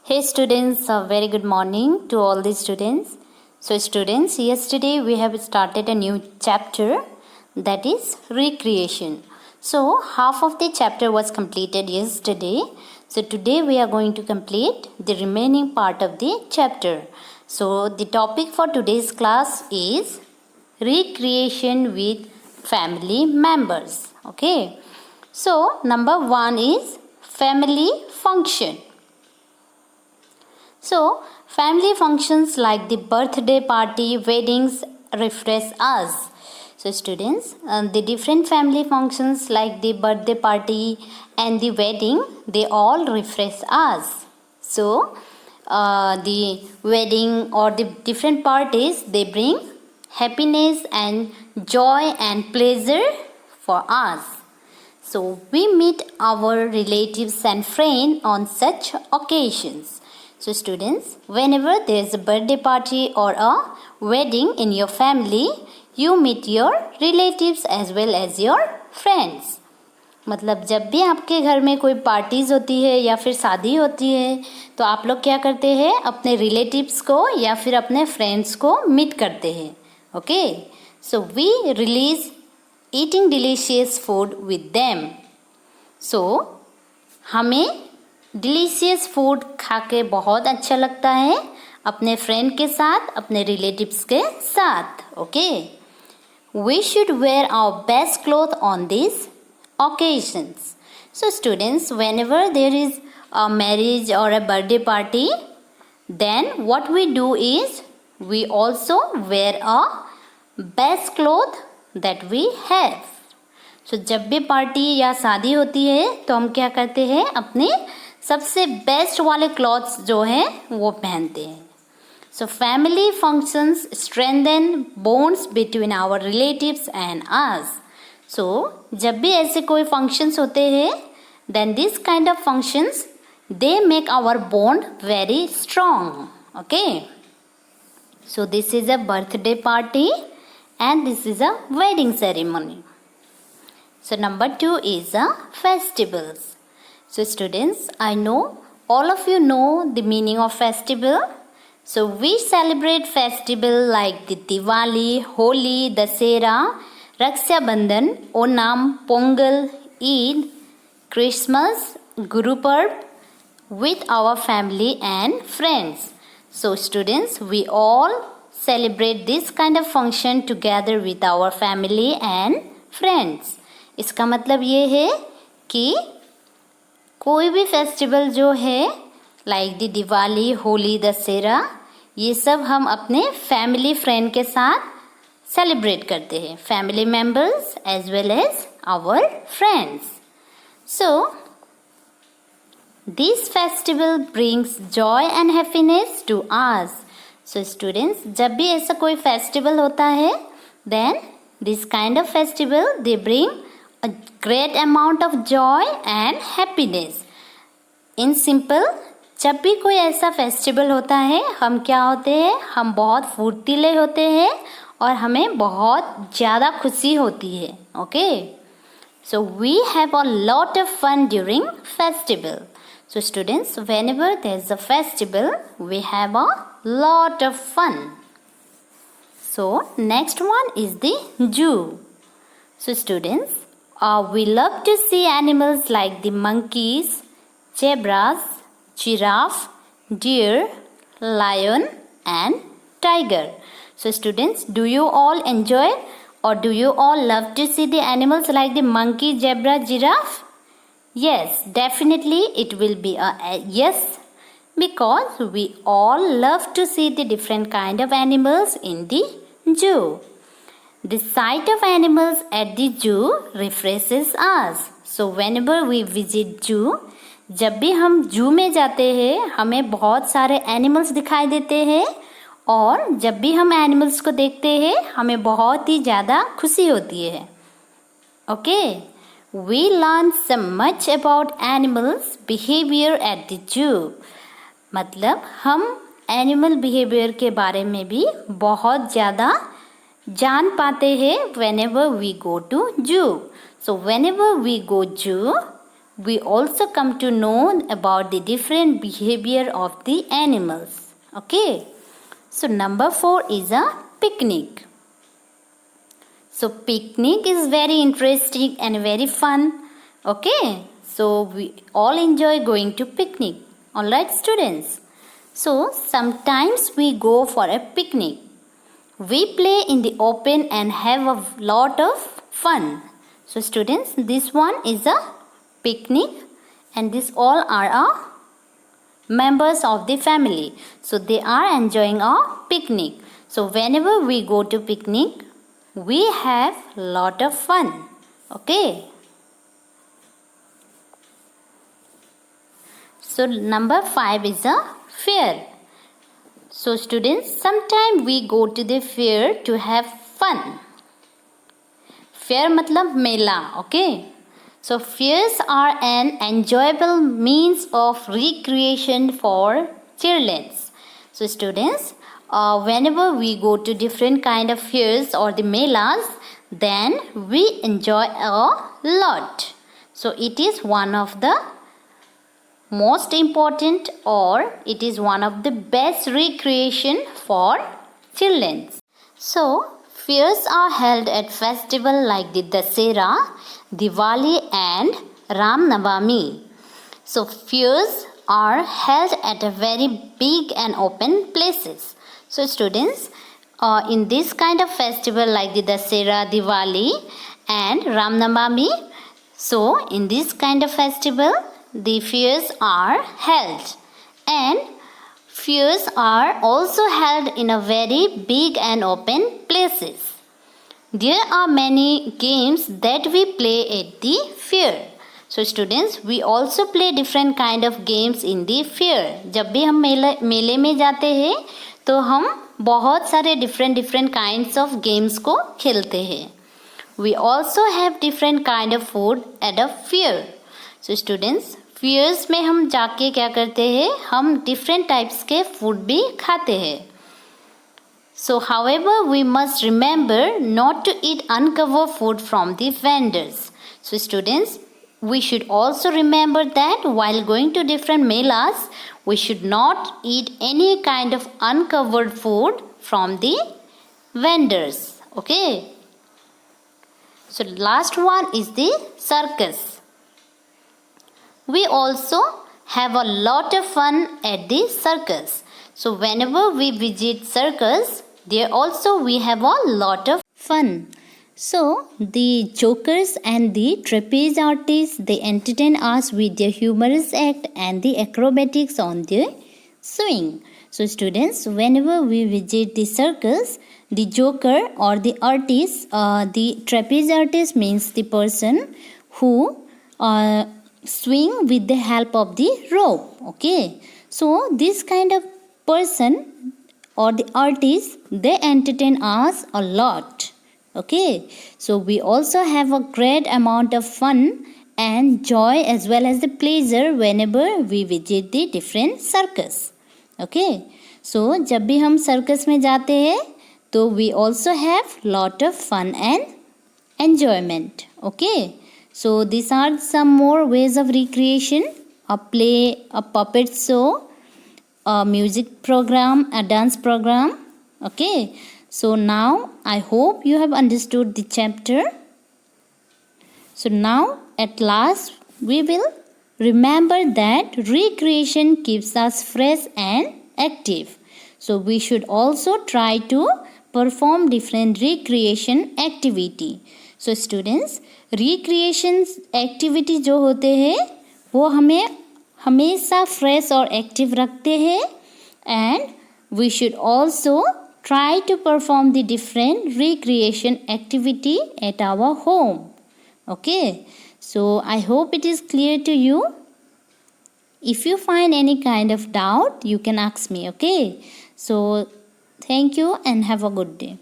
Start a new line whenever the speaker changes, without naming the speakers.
Hey students, a very good morning to all the students. So students, yesterday we have started a new chapter, that is recreation. So half of the chapter was completed yesterday. So today we are going to complete the remaining part of the chapter. So the topic for today's class is recreation with family members. Okay. So number 1 is family function. So, family functions like the birthday party, weddings refresh us. So, students, the different family functions like the birthday party and the wedding, they all refresh us. So, the wedding or the different parties, they bring happiness and joy and pleasure for us. So, we meet our relatives and friends on such occasions. So students, whenever there is a birthday party or a wedding in your family, you meet your relatives as well as your friends. मतलब जब भी आपके घर में कोई parties होती है या फिर शादी होती है तो आप लोग क्या करते हैं, अपने रिलेटिव्स को या फिर अपने फ्रेंड्स को मीट करते हैं. Okay, so we relish eating delicious food with them. So हमें डिलीशियस फूड खा के बहुत अच्छा लगता है अपने फ्रेंड के साथ, अपने रिलेटिव्स के साथ. Okay, we should wear our best cloth on this occasions. So students, whenever there is a marriage or a birthday party, then what we do is we also wear a best cloth that we have. So जब भी party या शादी होती है तो हम क्या करते हैं, अपने सबसे बेस्ट वाले क्लॉथ्स जो हैं वो पहनते हैं. So family functions strengthen bonds between our relatives and us. So जब भी ऐसे कोई फंक्शंस होते हैं, then this kind of functions they make our bond very strong. Okay, so this is a birthday party and this is a wedding ceremony. So number 2 is festivals. So students, I know all of you know the meaning of festival. So we celebrate festival like the Diwali, Holi, Dasera, Raksha Bandhan, Onam, Pongal, Eid, Christmas, Guru Parv with our family and friends. So students, we all celebrate this kind of function together with our family and friends. इसका मतलब ये है कि कोई भी festival जो है like the Diwali, Holi, Dussehra, ये सब हम अपने फैमिली फ्रेंड के साथ सेलिब्रेट करते हैं. Family members as well as our friends. So this festival brings joy and happiness to us. So students, जब भी ऐसा कोई फेस्टिवल होता है, then this kind of festival they bring a great amount of joy and happiness. In simple, जब भी कोई ऐसा फेस्टिवल होता है, हम क्या होते हैं, हम बहुत फुर्तीले होते हैं और हमें बहुत ज़्यादा खुशी होती है. Okay, so we have a lot of fun during festival. So students, whenever there is a festival, we have a lot of fun. So next one is the zoo. So students, we love to see animals like the monkeys, zebras, giraffe, deer, lion and tiger. So students, do you all enjoy or do you all love to see the animals like the monkey, zebra, giraffe? Yes, definitely it will be a yes, because we all love to see the different kind of animals in the zoo. The sight of animals at the zoo refreshes us. So whenever we visit zoo, जब भी हम जू में जाते हैं, हमें बहुत सारे एनिमल्स दिखाई देते हैं और जब भी हम एनिमल्स को देखते हैं, हमें बहुत ही ज़्यादा खुशी होती है. Okay, we learn so much about animals behavior at the zoo. मतलब हम एनिमल बिहेवियर के बारे में भी बहुत ज़्यादा जान पाते हैं whenever we go to zoo. So whenever we go zoo, we also come to know about the different behavior of the animals. Okay. So number 4 is a picnic. So picnic is very interesting and very fun. Okay. So we all enjoy going to picnic. Alright students. So sometimes we go for a picnic. We play in the open and have a lot of fun. So students, this one is a picnic and this all are our members of the family. So they are enjoying our picnic. So whenever we go to picnic, we have lot of fun. Okay. So number 5 is a fair. So students, sometimes we go to the fair to have fun. Fair matlab mela, okay? So fairs are an enjoyable means of recreation for children. So students, whenever we go to different kind of fairs or the melas, then we enjoy a lot. So it is one of the most important or it is one of the best recreation for children. So fairs are held at festivals like the Dasera, Diwali and Ram Navami. So fairs are held at a very big and open places. So students, in this kind of festival like the Dasera, Diwali and Ram Navami, so in this kind of festival, the fairs are held. And fairs are also held in a very big and open places. There are many games that we play at the fair. So students, we also play different kind of games in the fair. जब भी हम मेले में जाते हैं तो हम बहुत सारे different kinds of games को खेलते हैं. We also have different kind of food at a fair. So students, fairs में हम जाके क्या करते हैं, हम different types के food भी खाते हैं. So however, we must remember not to eat uncovered food from the vendors. So students, we should also remember that while going to different melas, we should not eat any kind of uncovered food from the vendors. Okay. So last one is the circus. We also have a lot of fun at the circus. So whenever we visit circus, there also we have a lot of fun. So the jokers and the trapeze artists, they entertain us with their humorous act and the acrobatics on their swing. So students, whenever we visit the circus, the joker or the artist, the trapeze artist means the person who swing with the help of the rope. Okay. So this kind of person or the artist, they entertain us a lot. Okay. So we also have a great amount of fun and joy as well as the pleasure whenever we visit the different circus. Okay. So जब भी हम circus में जाते हैं तो we also have lot of fun and enjoyment. Okay. So these are some more ways of recreation: a play, a puppet show, a music program, a dance program. Okay. So now I hope you have understood the chapter. So now at last we will remember that recreation keeps us fresh and active. So we should also try to perform different recreation activity. So students, recreation activity जो होते हैं वो हमें हमेशा fresh और active रखते हैं, and we should also try to perform the different recreation activity at our home. Okay, so I hope it is clear to you. If you find any kind of doubt, you can ask me. Okay, so thank you and have a good day.